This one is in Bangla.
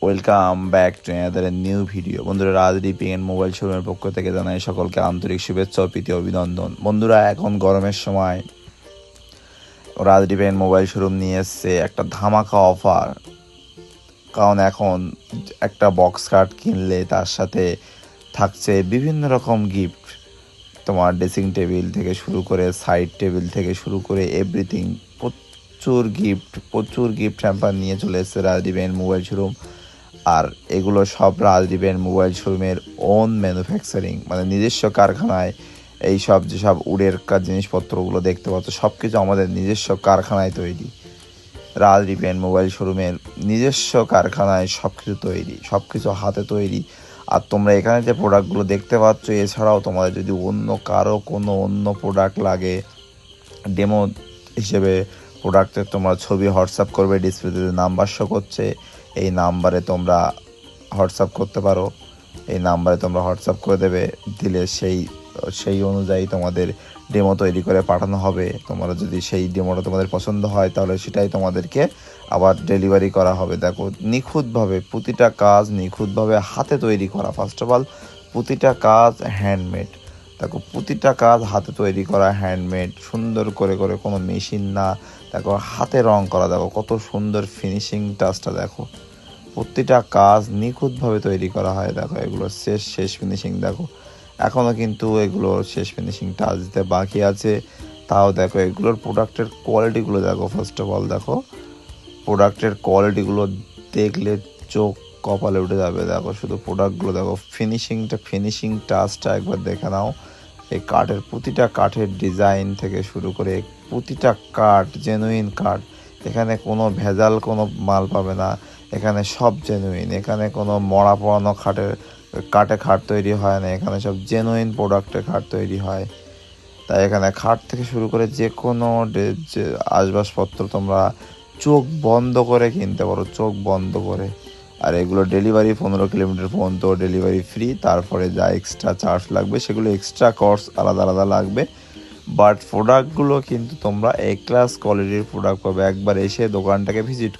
Welcome back to another new video. বন্ধুরা, রাজদীপ এন্ড মোবাইল শোরুমের পক্ষ থেকে জানাই সকলকে আন্তরিক শুভেচ্ছা ও প্রীতি অভিনন্দন। বন্ধুরা, এখন গরমের সময় রাজদীপ এন্ড মোবাইল শোরুম নিয়ে এসছে একটা ধামাকা অফার। কারণ এখন একটা বক্স কার্ড কিনলে তার সাথে থাকছে বিভিন্ন রকম গিফট। তোমার ড্রেসিং টেবিল থেকে শুরু করে সাইড টেবিল থেকে শুরু করে এভরিথিং, প্রচুর গিফট হ্যাম্পার নিয়ে চলে এসেছে রাজদীপ এন্ড মোবাইল শোরুম। আর এগুলো সব রাজদীপ এন্ড মোবাইল শোরুমের ওন ম্যানুফ্যাকচারিং, মানে নিজস্ব কারখানায় এই সব যেসব উডের জিনিসপত্রগুলো দেখতে পাচ্ছ সব কিছু আমাদের নিজস্ব কারখানায় তৈরি। রাজদীপ এন্ড মোবাইল শোরুমের নিজস্ব কারখানায় সব কিছু তৈরি, সব কিছু হাতে তৈরি। আর তোমরা এখানে যে প্রোডাক্টগুলো দেখতে পাচ্ছ, এছাড়াও তোমাদের যদি অন্য কারো কোনো অন্য প্রোডাক্ট লাগে, ডেমো হিসেবে প্রোডাক্টের তোমরা ছবি হোয়াটসঅ্যাপ করবে, ডিসপ্লেতে নাম্বার শো করছে, এই নাম্বারে তোমরা হোয়াটসঅ্যাপ করতে পারো। এই নাম্বারে তোমরা হোয়াটসঅ্যাপ করে দিলে সেই অনুযায়ী তোমাদের ডেমো তৈরি করে পাঠানো হবে। তোমরা যদি সেই ডেমোটা তোমাদের পছন্দ হয় তাহলে সেটাই তোমাদেরকে আবার ডেলিভারি করা হবে। দেখো, নিখুঁতভাবে প্রতিটা কাজ নিখুঁতভাবে হাতে তৈরি করা। ফার্স্ট অফ অল প্রতিটা কাজ হ্যান্ডমেড। দেখো, প্রতিটা কাজ হাতে তৈরি করা, হ্যান্ডমেড, সুন্দর করে কোনো মেশিন না। দেখো, হাতে রং করা, দেখো কত সুন্দর ফিনিশিং টাচটা। দেখো, প্রতিটা কাজ নিখুঁতভাবে তৈরি করা হয়। দেখো, এগুলো শেষ ফিনিশিং। দেখো, এখনও কিন্তু এগুলো শেষ ফিনিশিং টাচ দিতে বাকি আছে। তাও দেখো, এগুলোর প্রোডাক্টের কোয়ালিটিগুলো দেখো। ফার্স্ট অফ অল দেখো, প্রোডাক্টের কোয়ালিটিগুলো দেখলে চোখ কপালে উঠে যাবে। দেখো, শুধু প্রোডাক্টগুলো দেখো, ফিনিশিং টাচটা একবার দেখে নাও। এই প্রতিটা কাঠের ডিজাইন থেকে শুরু করে প্রতিটা কাঠ জেনুইন কাঠ। এখানে কোনো ভেজাল কোনো মাল পাবে না, এখানে সব জেনুইন। এখানে কোনো মরা পোড়ানো কাঠে খাট তৈরি হয় না, এখানে সব জেনুইন প্রোডাক্টের খাট তৈরি হয়। তাই এখানে খাট থেকে শুরু করে যে কোনো আসবাবপত্র তোমরা চোখ বন্ধ করে কিনতে পারো, চোখ বন্ধ করে। আর এগুলো ডেলিভারি 15 কিলোমিটার পর্যন্ত ডেলিভারি ফ্রি। তারপরে যা এক্সট্রা চার্জ লাগবে সেগুলো এক্সট্রা কস্ট আলাদা লাগবে। বাট প্রোডাক্টগুলো কিন্তু তোমরা এ ক্লাস কোয়ালিটির প্রোডাক্ট পাবে। একবার এসে দোকানটাকে ভিজিট